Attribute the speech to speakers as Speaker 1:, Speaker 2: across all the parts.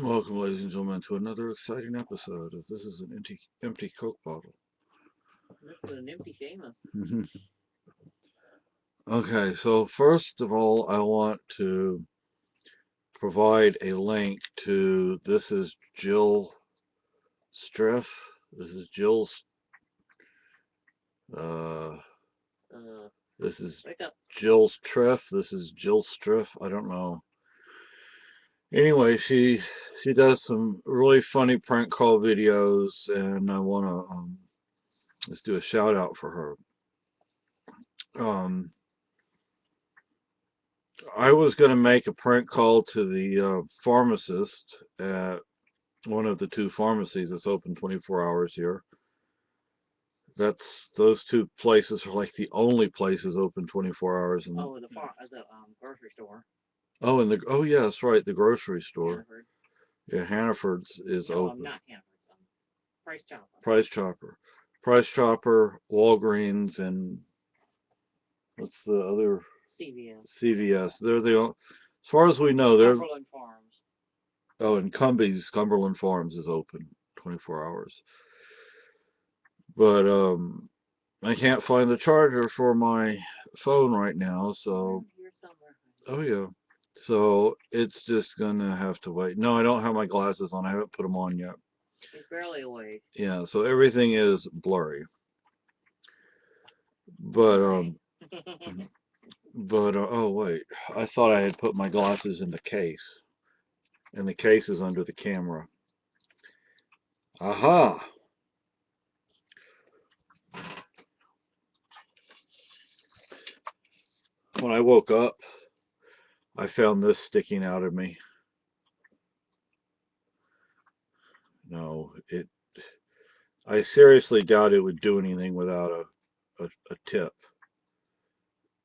Speaker 1: Welcome, ladies and gentlemen, to another exciting episode of This is an Empty Coke Bottle.
Speaker 2: This is an empty Seamus.
Speaker 1: Okay, so first of all, I want to provide a link to this is Jill Striff. This is uh,
Speaker 2: Uh,
Speaker 1: this is
Speaker 2: wake up.
Speaker 1: Jill's Triff. This is Jill Striff. I don't know. Anyway, she does some really funny prank call videos, and I want to let's do a shout out for her. I was going to make a prank call to the pharmacist at one of the two pharmacies that's open 24 hours here. Those two places are like the only places open 24 hours.
Speaker 2: The grocery store.
Speaker 1: Oh yeah, that's right, the grocery store.
Speaker 2: Hannaford.
Speaker 1: Yeah, Hannaford's is
Speaker 2: No, I'm
Speaker 1: open.
Speaker 2: not Hannaford's. Price Chopper.
Speaker 1: Price Chopper, Price Chopper, Walgreens, and what's the other?
Speaker 2: CVS.
Speaker 1: CVS. They're as far as we know, they're.
Speaker 2: Cumberland Farms.
Speaker 1: Oh, and Cumberland Farms is open 24 hours. But I can't find the charger for my phone right now, so
Speaker 2: Here somewhere.
Speaker 1: oh yeah. So it's just gonna have to wait. No, I don't have my glasses on. I haven't put them on yet.
Speaker 2: It's barely awake.
Speaker 1: Yeah, so everything is blurry. But oh wait. I thought I had put my glasses in the case. And the case is under the camera. Aha. When I woke up, I found this sticking out of me. No, I seriously doubt it would do anything without a tip.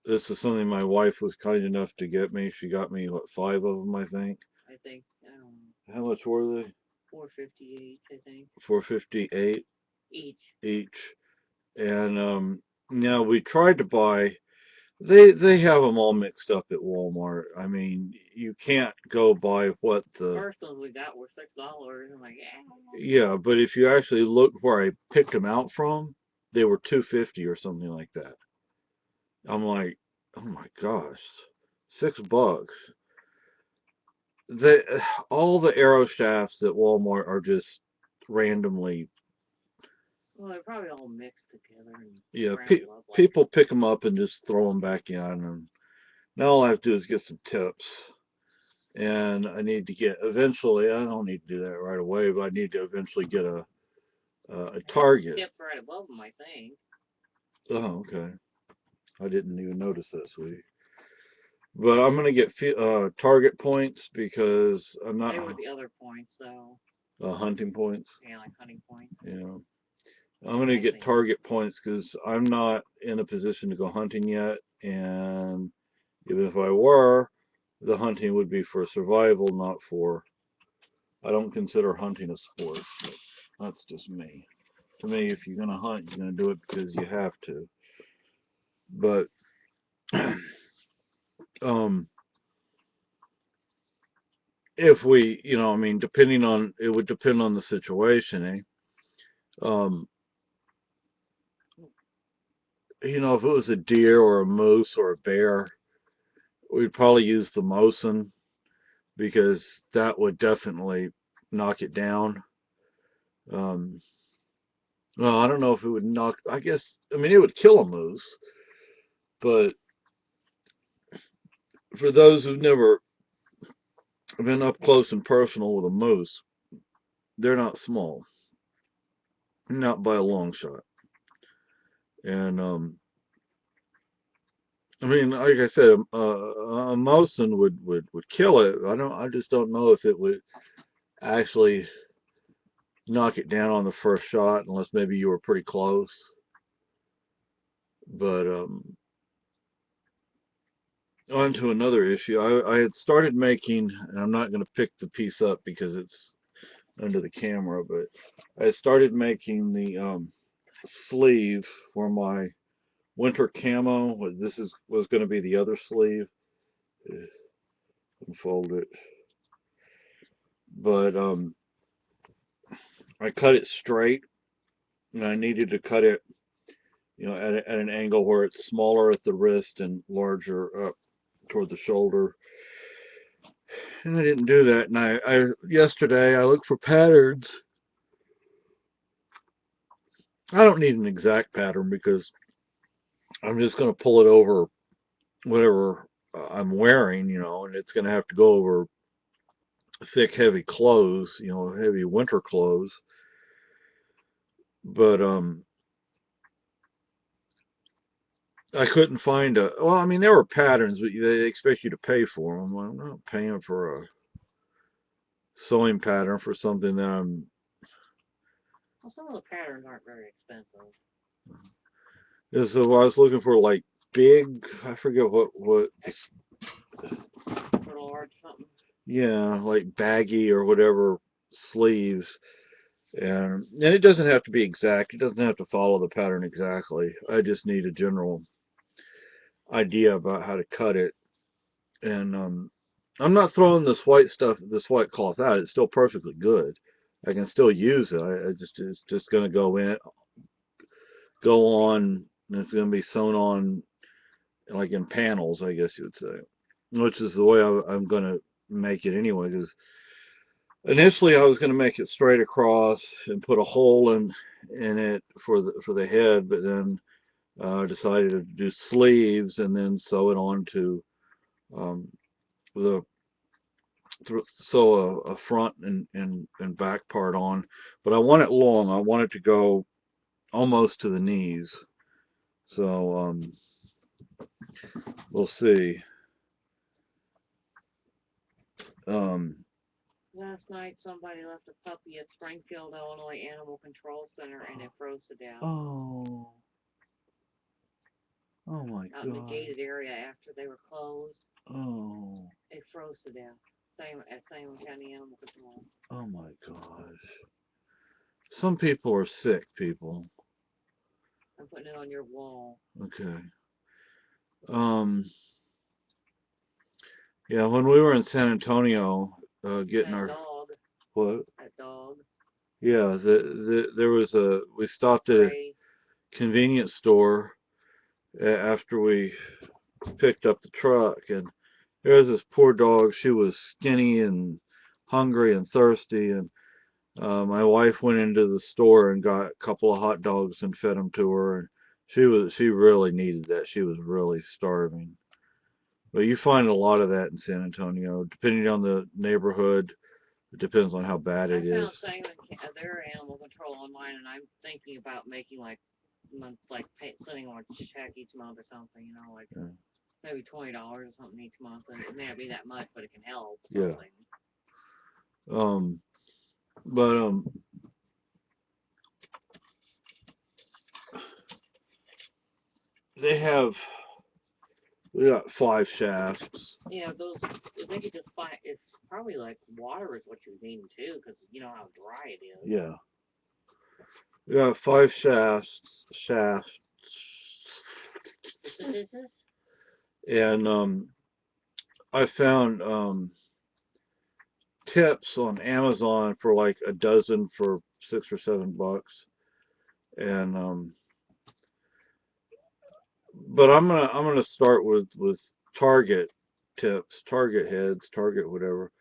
Speaker 1: This is something my wife was kind enough to get me. She got me, what, 5 of them, I think?
Speaker 2: I think, I don't know.
Speaker 1: How much were they?
Speaker 2: $4.58, I think.
Speaker 1: $4.58
Speaker 2: Each.
Speaker 1: each. And now we tried to buy. They have them all mixed up at Walmart. I mean, you can't go by what
Speaker 2: The
Speaker 1: the.
Speaker 2: first ones we got were $6. I'm like,
Speaker 1: Yeah, but if you actually look where I picked them out from, they were 250 or something like that. I'm like, oh my gosh, $6. They all the arrow shafts at Walmart are just randomly.
Speaker 2: well, they're probably all mixed together and
Speaker 1: Yeah,
Speaker 2: scrambled up like
Speaker 1: people pick them up and just throw them back in, and now all I have to do is get some tips. And I need to get eventually. I don't need to do that right away, but I need to eventually get a target.
Speaker 2: tip right above them, I think.
Speaker 1: Oh, okay. I didn't even notice that, sweetie. But I'm gonna get target points because I'm not
Speaker 2: They were the other points, though.
Speaker 1: hunting points.
Speaker 2: Yeah, like hunting points.
Speaker 1: Yeah, I'm gonna get target points because I'm not in a position to go hunting yet, and even if I were, the hunting would be for survival, not for. I don't consider hunting a sport. But that's just me. To me, if you're gonna hunt, you're gonna do it because you have to. But um, if we, I mean, depending on it would depend on the situation, eh? Um, if it was a deer or a moose or a bear, we'd probably use the Mosin because that would definitely knock it down. Um, well, I don't know if it would knock. I guess I mean it would kill a moose, but for those who've never been up close and personal with a moose, they're not small, not by a long shot. And I mean, like I said, a Mosin would kill it. I just don't know if it would actually knock it down on the first shot unless maybe you were pretty close. But on to another issue. I had started making, and I'm not going to pick the piece up because it's under the camera, but I had started making the sleeve for my winter camo. Was going to be the other sleeve. Unfold it. but I cut it straight, and I needed to cut it, at an angle where it's smaller at the wrist and larger up toward the shoulder. And I didn't do that. And yesterday I looked for patterns. I don't need an exact pattern because I'm just going to pull it over whatever I'm wearing, and it's going to have to go over thick, heavy clothes, heavy winter clothes. But I couldn't find well, I mean, there were patterns, but they expect you to pay for them. I'm not paying for a sewing pattern for something that
Speaker 2: Well, some of the patterns aren't very expensive.
Speaker 1: so I was looking for like big, I forget what
Speaker 2: For large something.
Speaker 1: yeah, like baggy or whatever sleeves. And it doesn't have to be exact. It doesn't have to follow the pattern exactly. I just need a general idea about how to cut it. And I'm not throwing this white cloth out. It's still perfectly good. I can still use it. It's just going to go on, and it's going to be sewn on like in panels, I guess you would say, which is the way I'm going to make it anyway. Because initially I was going to make it straight across and put a hole in it for the head, but then decided to do sleeves and then sew it onto um, the sew a front and back part on. But I want it long. I want it to go almost to the knees. So we'll see.
Speaker 2: Last night, somebody left a puppy at Springfield, Illinois Animal Control Center, and it froze to death.
Speaker 1: Oh. Oh my
Speaker 2: Out in the
Speaker 1: God.
Speaker 2: gated area after they were closed.
Speaker 1: Oh.
Speaker 2: It froze to death. Same at Salem County Animal Control.
Speaker 1: Oh my gosh. Some people are sick, people.
Speaker 2: I'm putting it on your wall.
Speaker 1: Okay. Yeah, when we were in San Antonio, getting
Speaker 2: That
Speaker 1: our
Speaker 2: dog.
Speaker 1: what?
Speaker 2: That dog.
Speaker 1: Yeah, there was we stopped at a
Speaker 2: Gray.
Speaker 1: convenience store after we picked up the truck, and there was this poor dog. She was skinny and hungry and thirsty, and my wife went into the store and got a couple of hot dogs and fed them to her, and she really needed that. She was really starving. But you find a lot of that in San Antonio, depending on the neighborhood. It depends on how bad it
Speaker 2: I
Speaker 1: is.
Speaker 2: found their animal control online, and I'm thinking about making sending them a check each month or something.
Speaker 1: Yeah.
Speaker 2: Maybe $20 or something each month. And it may not be that much, but it can help.
Speaker 1: Yeah.
Speaker 2: Something.
Speaker 1: But we got 5 shafts.
Speaker 2: Yeah, those. They could just find. It's probably like water is what you're needing too, because you know how dry it is.
Speaker 1: Yeah. We got 5 shafts. And I found tips on Amazon for like a dozen for $6 or $7. And but I'm gonna start with Target tips, Target heads, Target whatever,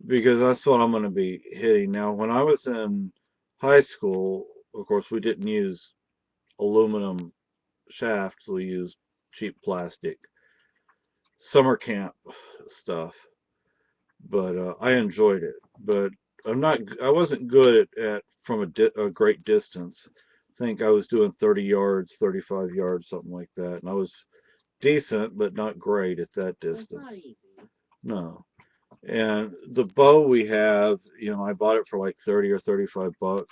Speaker 1: because that's what I'm gonna be hitting. Now, when I was in high school, of course, we didn't use aluminum shafts. We used cheap plastic summer camp stuff, but I enjoyed it. But I wasn't good at from a great distance. I think I was doing 30 yards, 35 yards, something like that, and I was decent, but not great at that distance.
Speaker 2: It's not easy.
Speaker 1: No. And the bow we have, I bought it for like 30 or $35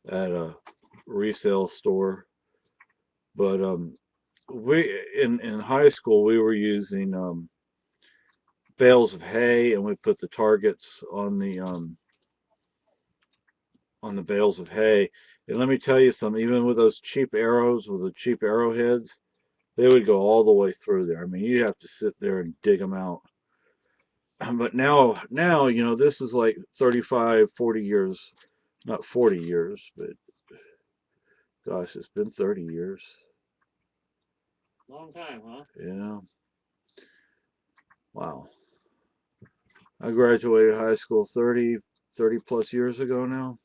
Speaker 1: at a resale store. But we in high school we were using bales of hay, and we put the targets on the bales of hay. And let me tell you something, even with those cheap arrows, with the cheap arrowheads, they would go all the way through there. I mean, you have to sit there and dig them out. But now, this is like 35, 40 years, not 40 years, but gosh, it's been 30 years.
Speaker 2: Long time, huh?
Speaker 1: Yeah. Wow. I graduated high school 30 plus years ago now.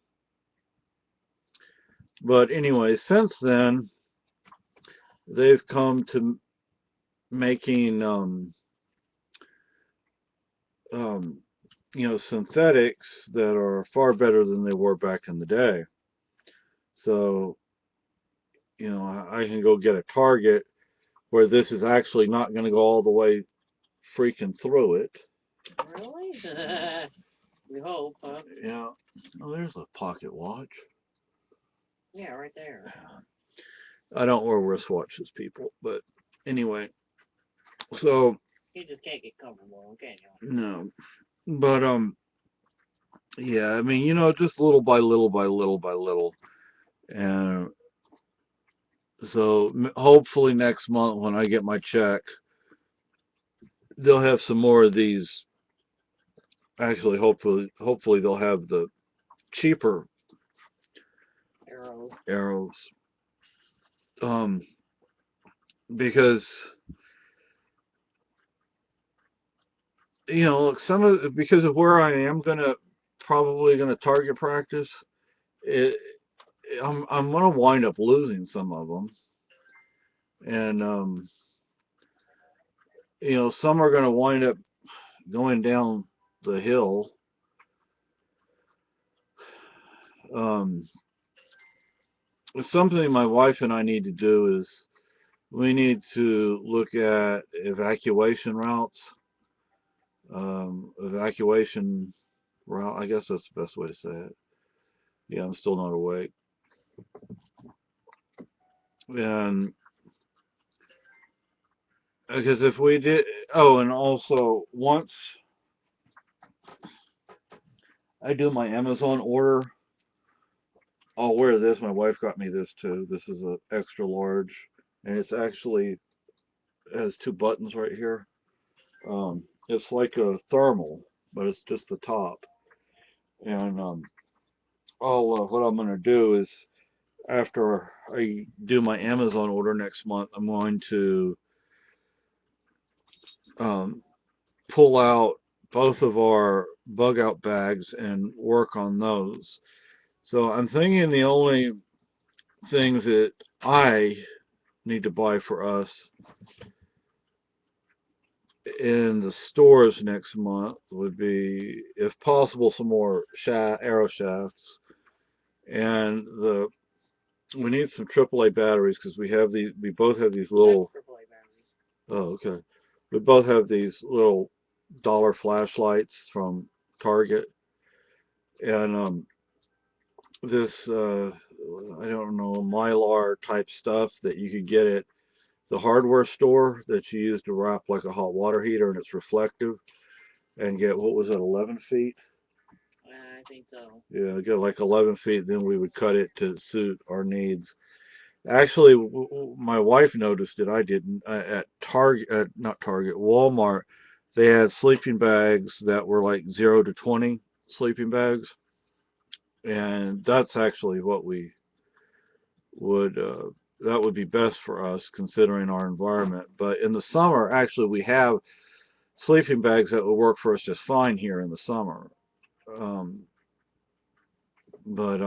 Speaker 1: But anyway, since then, they've come to making, um, synthetics that are far better than they were back in the day. So, I can go get a Target where this is actually not going to go all the way freaking through it.
Speaker 2: Really? We hope, huh?
Speaker 1: Yeah. Oh, there's a pocket watch.
Speaker 2: Yeah, right there.
Speaker 1: I don't wear wristwatches, people. But anyway, so
Speaker 2: You just can't get comfortable, can you?
Speaker 1: no. But yeah. I mean, just little by little by little by little, and so hopefully next month when I get my check, they'll have some more of these. Actually, hopefully they'll have the cheaper
Speaker 2: Arrows.
Speaker 1: arrows. Um, because look, because of where I am probably gonna target practice, it, I'm gonna wind up losing some of them, and some are gonna wind up going down the hill. Um, Something my wife and I need to do is we need to look at evacuation routes. Evacuation route, I guess that's the best way to say it. Yeah, I'm still not awake. And because if we did, oh, and also once I do my Amazon order, I'll wear this. My wife got me this too. This is a extra large, and it's actually has two buttons right here. It's like a thermal, but it's just the top. And what I'm gonna do is after I do my Amazon order next month, I'm going to um, pull out both of our bug out bags and work on those. So I'm thinking the only things that I need to buy for us in the stores next month would be, if possible, some more arrow shafts, and we need some AAA batteries because we both have these little. Oh, okay. We both have these little dollar flashlights from Target, and this I don't know, Mylar type stuff that you could get at the hardware store that you use to wrap like a hot water heater, and it's reflective, and get, what was it, 11 feet?
Speaker 2: I think so.
Speaker 1: Yeah, get like 11 feet, then we would cut it to suit our needs. Actually, my wife noticed it. I didn't. At Target, not Target, Walmart, they had sleeping bags that were like 0 to 20 sleeping bags, and that's actually what we would. That would be best for us considering our environment. But in the summer, actually, we have sleeping bags that will work for us just fine here in the summer. Um, but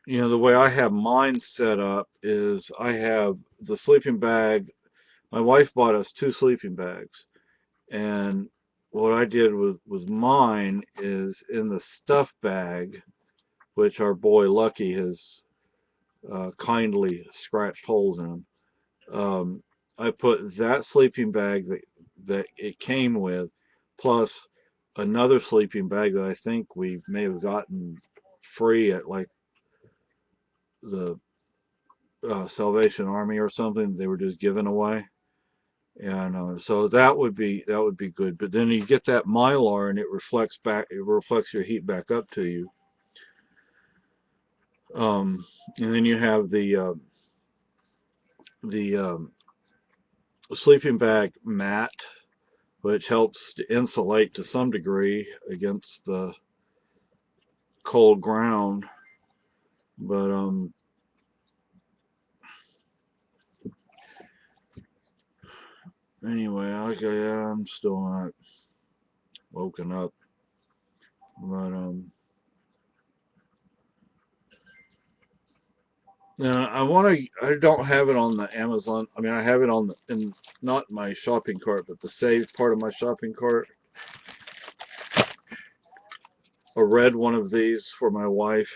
Speaker 1: the way I have mine set up is I have the sleeping bag. My wife bought us two sleeping bags, and what I did with mine is in the stuff bag, which our boy Lucky has kindly scratched holes in. I put that sleeping bag that it came with, plus another sleeping bag that I think we may have gotten free at like the Salvation Army or something. They were just giving away, and so that would be good. But then you get that Mylar, and it reflects your heat back up to you. And then you have the sleeping bag mat, which helps to insulate to some degree against the cold ground. But anyway, I'm still not woken up. But now I don't have it on the Amazon. I mean, I have it on not my shopping cart, but the saved part of my shopping cart. A red one of these for my wife.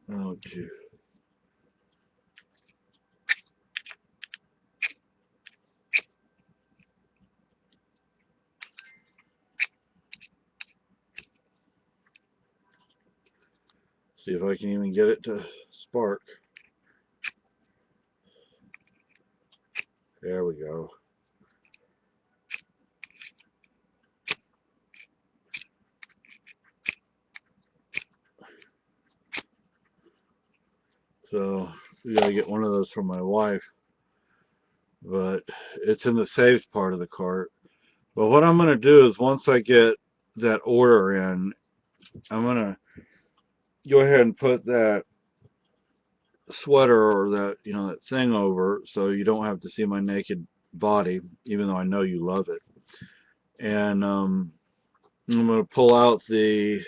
Speaker 1: Oh, gee. See if I can even get it to spark. There we go. So we gotta get one of those for my wife. But it's in the saved part of the cart. But what I'm gonna do is once I get that order in, I'm gonna go ahead and put that sweater or that that thing over so you don't have to see my naked body, even though I know you love it. And I'm gonna pull out the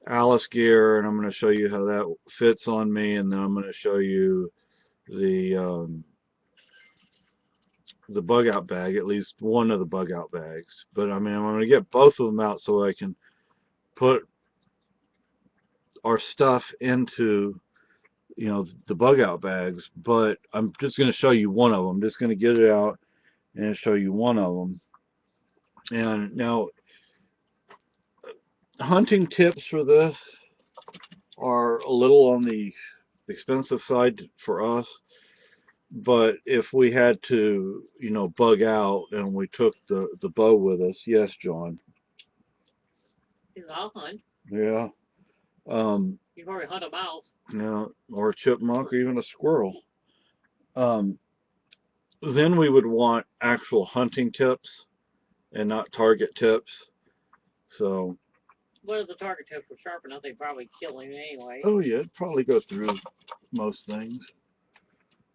Speaker 1: Alice gear, and I'm going to show you how that fits on me, and then I'm going to show you the bug out bag, at least one of the bug out bags. But I mean, I'm going to get both of them out so I can put our stuff into the bug out bags. But I'm just going to show you one of them. I'm just going to get it out and show you one of them. And now, hunting tips for this are a little on the expensive side for us. But if we had to, bug out and we took the bow with us, yes, John.
Speaker 2: He's all hunt.
Speaker 1: Yeah.
Speaker 2: You've already hunted a mouse.
Speaker 1: Yeah, or a chipmunk, or even a squirrel. Then we would want actual hunting tips and not target tips. So.
Speaker 2: What if the target tips were sharp enough? They'd probably kill him anyway.
Speaker 1: Oh yeah, it'd probably go through most things.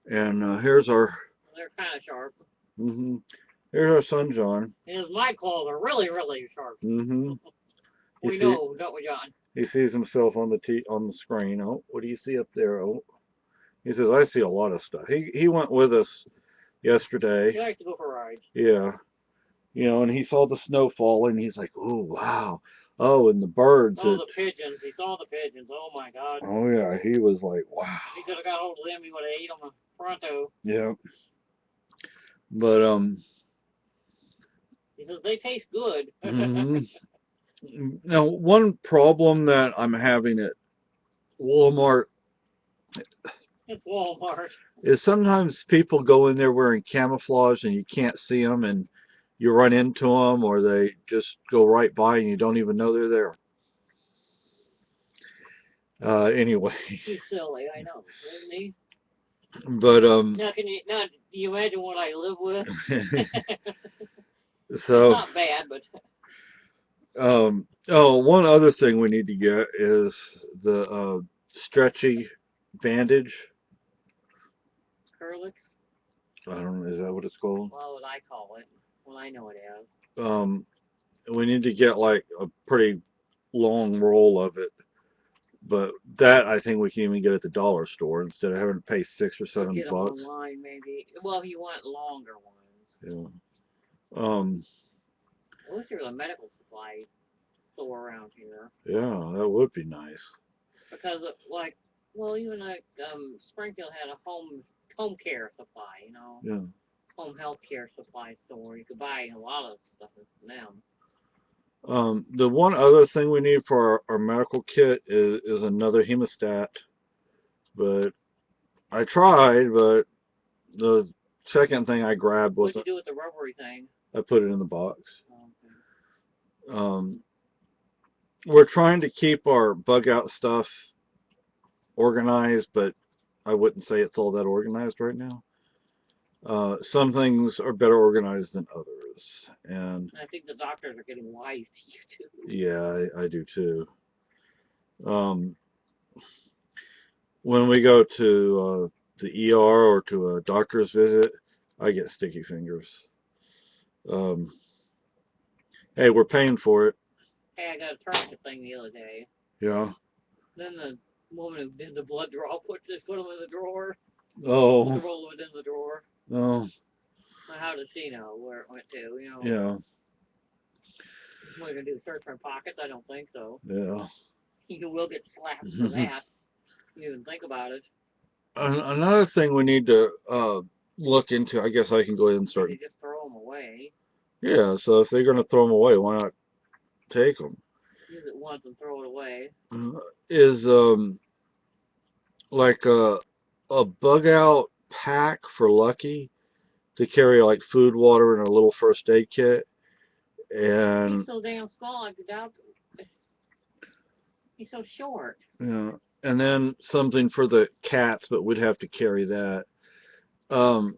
Speaker 1: And here's our.
Speaker 2: They're kind of sharp.
Speaker 1: Here's our son, John.
Speaker 2: And his mic claws are really, really sharp. We know, don't we, John?
Speaker 1: He sees himself on the screen. Oh, what do you see up there? Oh, he says, I see a lot of stuff. He went with us yesterday.
Speaker 2: He likes to go for rides.
Speaker 1: Yeah. And he saw the snow falling. He's like, oh, wow. Oh, and the birds.
Speaker 2: Oh, the pigeons. He saw the pigeons. Oh, my God.
Speaker 1: Oh, yeah. He was like, wow.
Speaker 2: He could have got hold of them. He would have ate them pronto.
Speaker 1: Yeah. But,
Speaker 2: he says, they taste good.
Speaker 1: Now, one problem that I'm having at Walmart.
Speaker 2: It's Walmart.
Speaker 1: Is sometimes people go in there wearing camouflage and you can't see them, and you run into them, or they just go right by and you don't even know they're there. Anyway.
Speaker 2: He's silly, I know, isn't he?
Speaker 1: But
Speaker 2: now do you imagine what I live with?
Speaker 1: So.
Speaker 2: It's not bad, but.
Speaker 1: Oh, one other thing we need to get is the stretchy bandage.
Speaker 2: Curlix?
Speaker 1: I don't know, is that what it's called?
Speaker 2: What would I call it? Well, I know it is.
Speaker 1: We need to get like a pretty long roll of it. But that I think we can even get at the dollar store instead of having to pay $6 or $7.
Speaker 2: Get them online, maybe. Well, if you want longer ones.
Speaker 1: Yeah.
Speaker 2: What's the medical supply store around here?
Speaker 1: Yeah, that would be nice.
Speaker 2: Because even Springfield had a home care supply,
Speaker 1: Yeah.
Speaker 2: Home health care supply store. You could buy a lot of stuff from them.
Speaker 1: The one other thing we need for our medical kit is another hemostat. But I tried, but the second thing I grabbed was.
Speaker 2: What'd you do with the rubbery thing?
Speaker 1: I put it in the box.
Speaker 2: Oh, okay.
Speaker 1: We're trying to keep our bug out stuff organized, but I wouldn't say it's all that organized right now. Some things are better organized than others, and
Speaker 2: And I think the doctors are getting wise to you too.
Speaker 1: yeah, I do too. Um, when we go to the ER or to a doctor's visit, I get sticky fingers. Um, hey, we're paying for it.
Speaker 2: Hey, I got a tourniquet thing the other day.
Speaker 1: Yeah.
Speaker 2: Then the woman who did the blood draw put them in the drawer.
Speaker 1: Oh.
Speaker 2: The roll of it in the drawer.
Speaker 1: Oh.
Speaker 2: Now, how does she know where it went to? You know.
Speaker 1: Yeah.
Speaker 2: What are you gonna do? Search my pockets? I don't think so.
Speaker 1: Yeah.
Speaker 2: You will get slapped for that. You even think about it.
Speaker 1: Another thing we need to look into. I guess I can go ahead and start.
Speaker 2: They just throw them away.
Speaker 1: Yeah. So if they're going to throw them away, why not take them?
Speaker 2: Use it once and throw it away.
Speaker 1: Is like a bug out pack for Lucky to carry like food, water, and a little first aid kit. And
Speaker 2: He's so damn small. I doubt. He's so short.
Speaker 1: yeah, and then something for the cats, but we'd have to carry that. Um,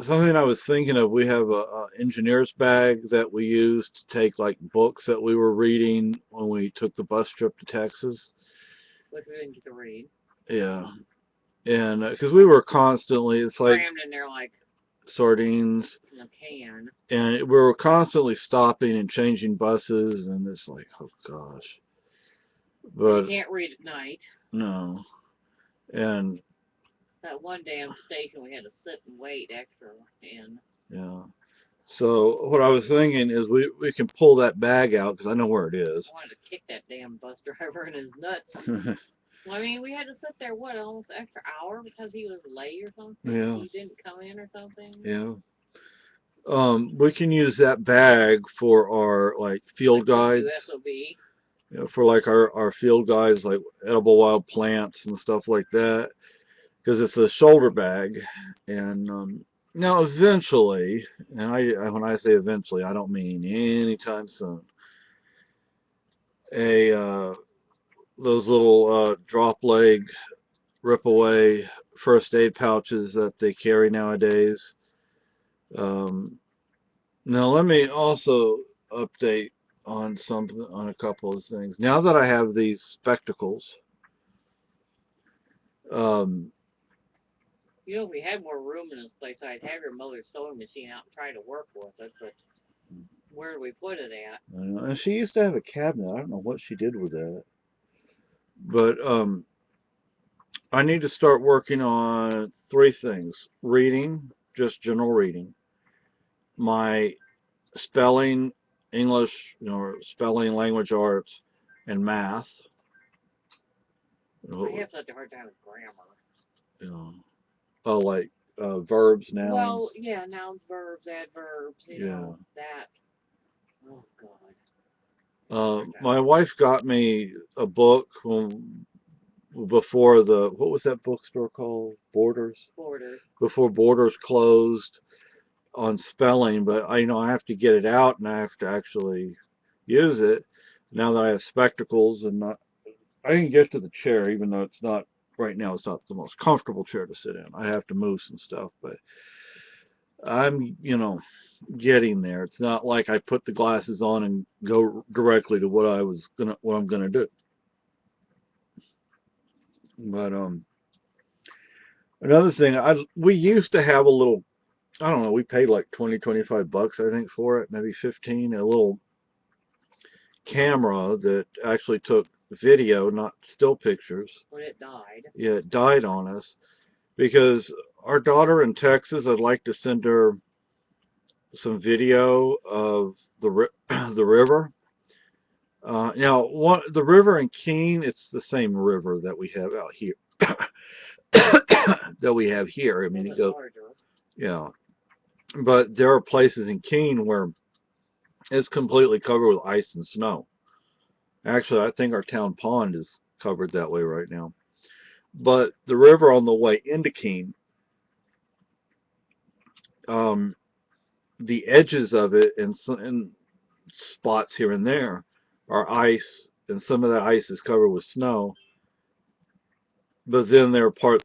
Speaker 1: Something I was thinking of, we have a engineer's bag that we used to take like books that we were reading when we took the bus trip to Texas.
Speaker 2: Which we didn't get to read.
Speaker 1: Yeah, and because we were constantly, it's like
Speaker 2: Crammed in there like
Speaker 1: sardines,
Speaker 2: in a can.
Speaker 1: and we were constantly stopping and changing buses, and it's like, oh gosh. But
Speaker 2: you can't read at night.
Speaker 1: no, and
Speaker 2: That one damn station we had to sit and wait extra in.
Speaker 1: yeah. So what I was thinking is we can pull that bag out because I know where it is.
Speaker 2: I wanted to kick that damn bus driver in his nuts. I mean, we had to sit there, what, almost an extra hour because he was late or something?
Speaker 1: Yeah.
Speaker 2: He didn't come in or something?
Speaker 1: Yeah. We can use that bag for our like field guides.
Speaker 2: SOB.
Speaker 1: You know, for like our field guides, like edible wild plants and stuff like that, because it's a shoulder bag. And now eventually, and when I say eventually, I don't mean anytime soon. Those little drop leg, rip away first aid pouches that they carry nowadays. Now let me also update on a couple of things. Now that I have these spectacles,
Speaker 2: You know, if we had more room in this place, I'd have your mother's sewing machine out and try to work with it, but where do we put it at?
Speaker 1: and she used to have a cabinet. I don't know what she did with that. But I need to start working on three things. Reading, just general reading. My spelling, English, spelling, language arts, and math.
Speaker 2: I have such a hard time with grammar.
Speaker 1: Oh, like verbs, nouns.
Speaker 2: Well, yeah, nouns, verbs, adverbs, you know, that. Oh, God.
Speaker 1: My wife got me a book before what was that bookstore called? Borders?
Speaker 2: Borders.
Speaker 1: Before Borders closed, on spelling, but I have to get it out and I have to actually use it now that I have spectacles and I can get to the chair even though it's not right now, it's not the most comfortable chair to sit in. I have to move some stuff, but I'm getting there. It's not like I put the glasses on and go directly to what I'm gonna do. But another thing, we used to have a little, I don't know, we paid like 25 bucks, I think, for it, maybe 15, a little camera that actually took video, not still pictures.
Speaker 2: When it died.
Speaker 1: Yeah, it died on us because our daughter in Texas, I'd like to send her some video of the the river. Now, the river in Keene, it's the same river that we have out here. That we have here. I mean, it goes, yeah. But there are places in Keene where it's completely covered with ice and snow. Actually, I think our town pond is covered that way right now. But the river on the way into Keene, the edges of it and spots here and there are ice, and some of that ice is covered with snow. But then there are parts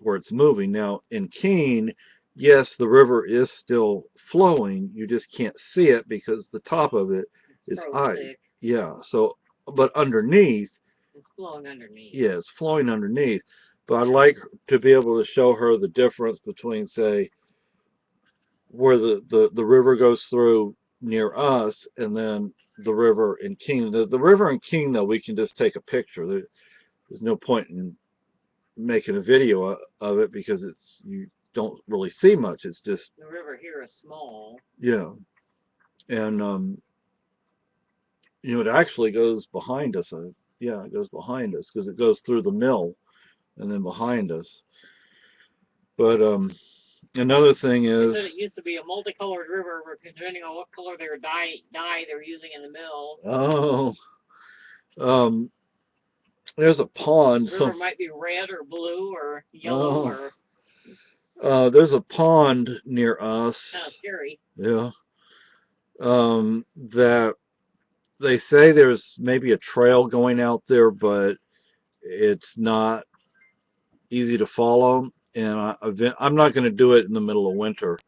Speaker 1: where it's moving. Now in Keene, yes, the river is still flowing. You just can't see it because the top of it is
Speaker 2: Froze
Speaker 1: ice.
Speaker 2: thick.
Speaker 1: Yeah. So, but underneath,
Speaker 2: It's flowing underneath.
Speaker 1: yeah, it's flowing underneath. But I'd like to be able to show her the difference between, say, where the river goes through near us and then the river in King. The river in King, though, we can just take a picture. There's no point in making a video of it because you don't really see much. It's just,
Speaker 2: The river here is small.
Speaker 1: yeah. And it actually goes behind us. Yeah, it goes behind us because it goes through the mill and then behind us. But another thing
Speaker 2: They
Speaker 1: is,
Speaker 2: said it used to be a multicolored river, depending on what color their dye they're using in the mill.
Speaker 1: oh, um, there's a pond.
Speaker 2: The river might be red or blue or yellow
Speaker 1: Oh,
Speaker 2: or
Speaker 1: there's a pond near us.
Speaker 2: kind of scary.
Speaker 1: Yeah. That they say there's maybe a trail going out there, but it's not easy to follow. And I'm not going to do it in the middle of winter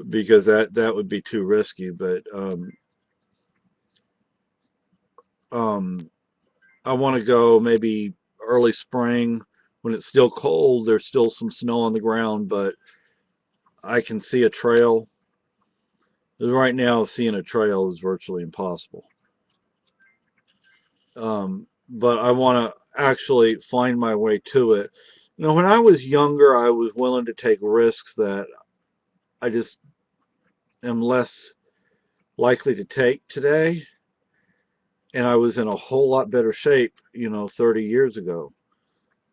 Speaker 1: because that would be too risky. But um, I want to go maybe early spring when it's still cold. There's still some snow on the ground, but I can see a trail. Right now, seeing a trail is virtually impossible. But I want to actually find my way to it. When I was younger, I was willing to take risks that I just am less likely to take today. And I was in a whole lot better shape, 30 years ago.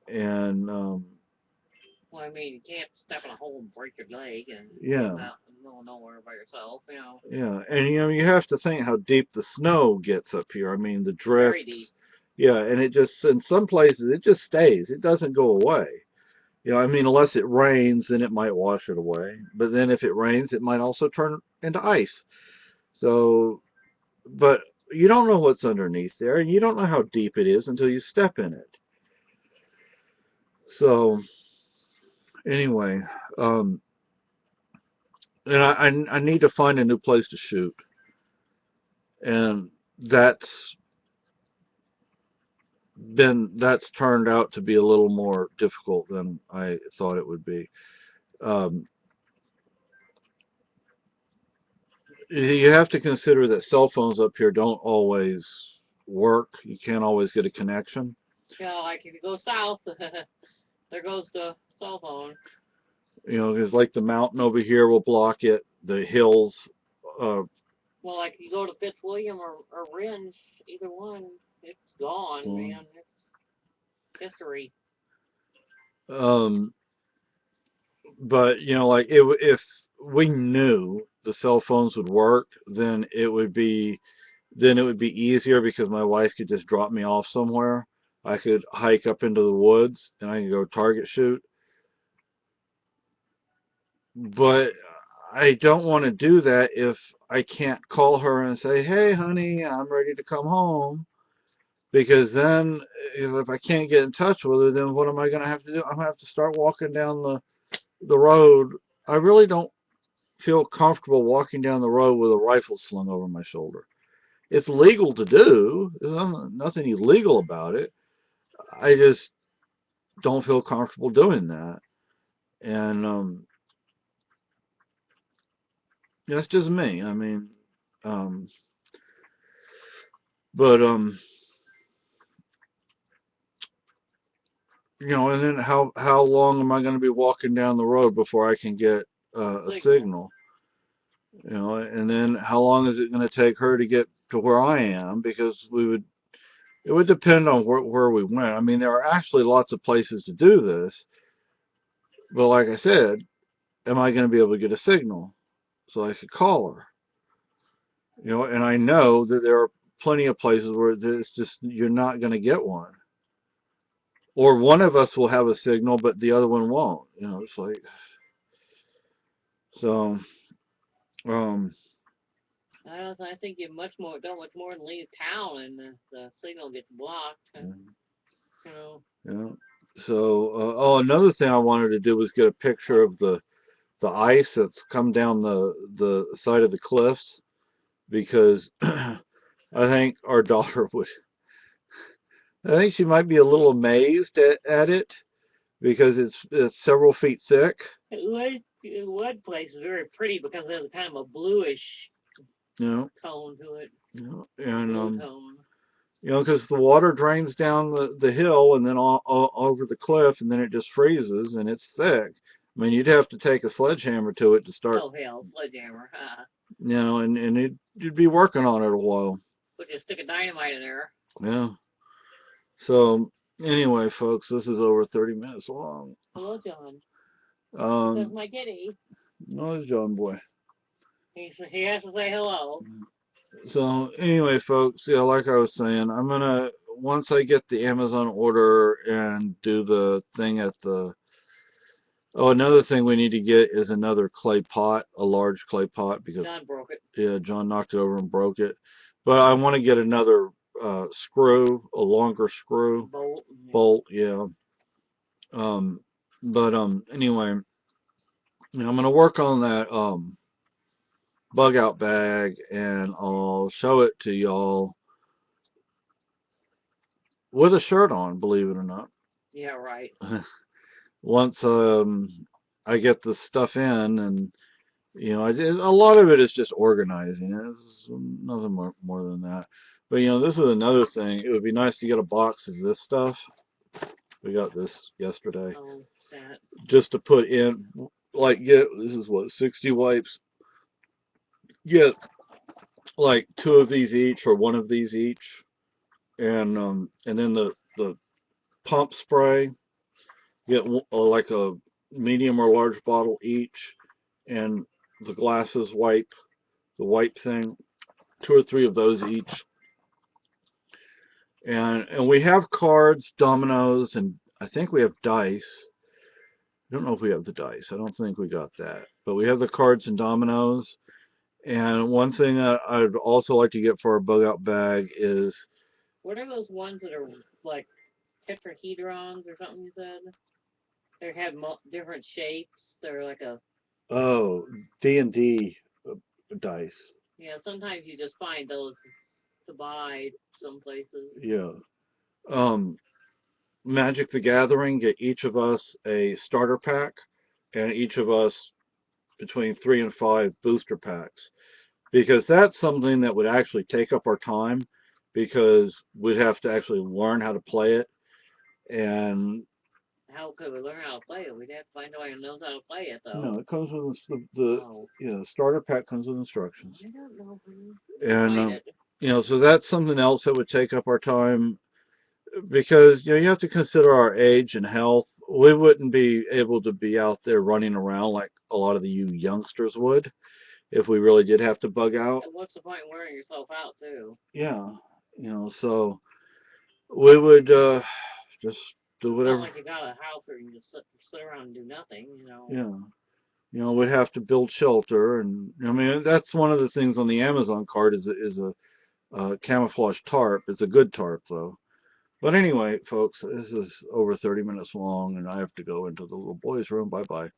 Speaker 1: And
Speaker 2: Well, I mean, you can't step in a hole and break your leg and
Speaker 1: yeah,
Speaker 2: out in the middle of nowhere by yourself,
Speaker 1: yeah, and you have to think how deep the snow gets up here. I mean, the
Speaker 2: Very
Speaker 1: drift.
Speaker 2: deep.
Speaker 1: Yeah, and it just in some places it just stays. It doesn't go away. I mean, unless it rains, then it might wash it away. But then if it rains, it might also turn into ice. So, but you don't know what's underneath there, and you don't know how deep it is until you step in it. So, anyway, um, and I need to find a new place to shoot, and that's turned out to be a little more difficult than I thought it would be. Um, you have to consider that cell phones up here don't always work. You can't always get a connection.
Speaker 2: Yeah, like if you go south, there goes the cell phone.
Speaker 1: Because like the mountain over here will block it. The hills.
Speaker 2: Well, like if you go to Fitzwilliam or Ringe, either one, it's gone, man. It's history.
Speaker 1: Um, but like if we knew the cell phones would work, then it would be easier because my wife could just drop me off somewhere. I could hike up into the woods and I could go target shoot. But I don't want to do that if I can't call her and say, "Hey, honey, I'm ready to come home." Because then, if I can't get in touch with her, then what am I going to have to do? I'm going to have to start walking down the road. I really don't feel comfortable walking down the road with a rifle slung over my shoulder. It's legal to do. There's nothing illegal about it. I just don't feel comfortable doing that. And that's just me. I mean, um, but and then how long am I going to be walking down the road before I can get a signal? And then how long is it going to take her to get to where I am? Because it would depend on where we went. I mean, there are actually lots of places to do this, but like I said, am I going to be able to get a signal so I could call her? And I know that there are plenty of places where it's just you're not going to get one, or one of us will have a signal, but the other one won't. It's like so. Um,
Speaker 2: I think you don't much more than leave town and the signal gets blocked.
Speaker 1: yeah. So, another thing I wanted to do was get a picture of the the ice that's come down the side of the cliffs, because I think our daughter would. I think she might be a little amazed at it because it's several feet thick.
Speaker 2: One place is very pretty because there's kind of a bluish
Speaker 1: You know,
Speaker 2: tone to it.
Speaker 1: and
Speaker 2: Blue tone.
Speaker 1: because the water drains down the hill and then all over the cliff, and then it just freezes, and it's thick. I mean, you'd have to take a sledgehammer to it to start.
Speaker 2: Oh hell, sledgehammer, huh?
Speaker 1: And you'd be working on it a while.
Speaker 2: Put a stick of dynamite in there.
Speaker 1: Yeah. So anyway, folks, this is over 30 minutes long.
Speaker 2: Hello, John. That's
Speaker 1: Um,
Speaker 2: my kitty.
Speaker 1: no, it's John Boy.
Speaker 2: He has to say hello.
Speaker 1: So anyway, folks, yeah, like I was saying, I'm gonna, once I get the Amazon order and do the thing at the, oh, another thing we need to get is another clay pot, a large clay pot, because
Speaker 2: John broke it.
Speaker 1: yeah, John knocked it over and broke it. But I want to get another screw, a longer screw, bolt, yeah. But anyway, I'm gonna work on that bug out bag, and I'll show it to y'all with a shirt on, believe it or not.
Speaker 2: Yeah, right.
Speaker 1: Once I get the stuff in, and a lot of it is just organizing. It's nothing more than that. But this is another thing. It would be nice to get a box of this stuff. We got this yesterday.
Speaker 2: Oh, that.
Speaker 1: Just to put in, like, this is what, 60 wipes. Get like 2 of these each or 1 of these each, and then the pump spray. Get like a medium or large bottle each, and the glasses wipe, the wipe thing, 2 or 3 of those each. And we have cards, dominoes, and I think we have dice. I don't know if we have the dice. I don't think we got that. But we have the cards and dominoes. And one thing that I'd also like to get for our bug out bag is,
Speaker 2: what are those ones that are like tetrahedrons or something you said? They have different shapes. They're like a.
Speaker 1: oh, D&D dice.
Speaker 2: Yeah, sometimes you just find those to buy some places.
Speaker 1: Yeah. Magic the Gathering, get each of us a starter pack, and each of us between 3 and 5 booster packs. Because that's something that would actually take up our time, because we'd have to actually learn how to play it. And
Speaker 2: how could we learn how to play it? We'd have to find somebody who knows how to play it, though.
Speaker 1: No, it comes with the starter pack comes with instructions.
Speaker 2: I don't know.
Speaker 1: And so that's something else that would take up our time, because you have to consider our age and health. We wouldn't be able to be out there running around like a lot of you youngsters would if we really did have to bug out.
Speaker 2: And what's the point in wearing yourself out too?
Speaker 1: Yeah, so we would just do whatever.
Speaker 2: It's not like you got a house where you can just sit around and do nothing,
Speaker 1: Yeah. We'd have to build shelter, and I mean that's one of the things on the Amazon card is a camouflage tarp. It's a good tarp though. But anyway, folks, this is over 30 minutes long, and I have to go into the little boy's room. Bye bye.